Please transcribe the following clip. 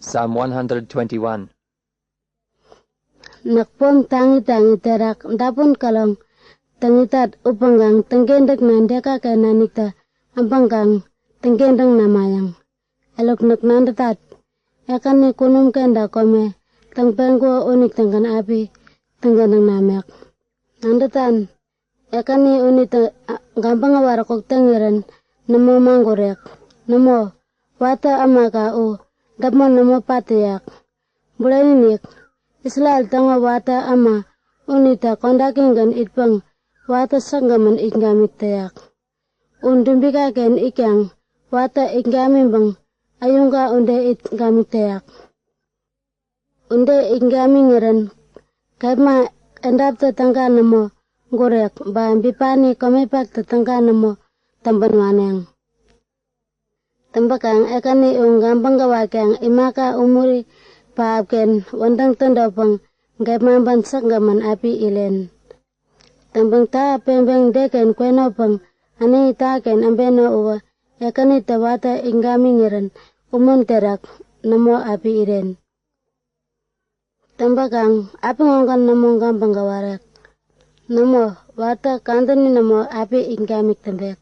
Psalm 121. Nakpom tangi terak dapun kalong tangitat upanggang tengkendak nandeka kay nanikta ampanggang tengkendak namayang. Elok nandatat ekan ni kunum kenda kome tangpengko unik tangkan api tengkendak namek. Nandatan ekan ni unik gampang warakok tengiran namo manggorek namo wata amaka o dapman namo patiyak. Bulaninik Israel tanga wata ama unita kondakingan itpang wata sanggaman ikgamit tayak. Undumbika ken ikyang wata ikgamin bang ayungka unde ikgamit tayak. Unde ikgamin ngiran kaima endap tatangka namo gorek ba bipani komepak tatangka namo tamban waneng. Tambakang ekani gampang gawakyang imaka umuri paapken wandang tandapang gaimamban sanggaman api ilen. Tambang ta pembeng deken kwenopang ani taken ambeno uwa ekani tawata ingamingiran umun terak namo api ilen. Tambakang api ngongkan namo gampang gawarek. Namo wata kantani namo api ingamik tembek.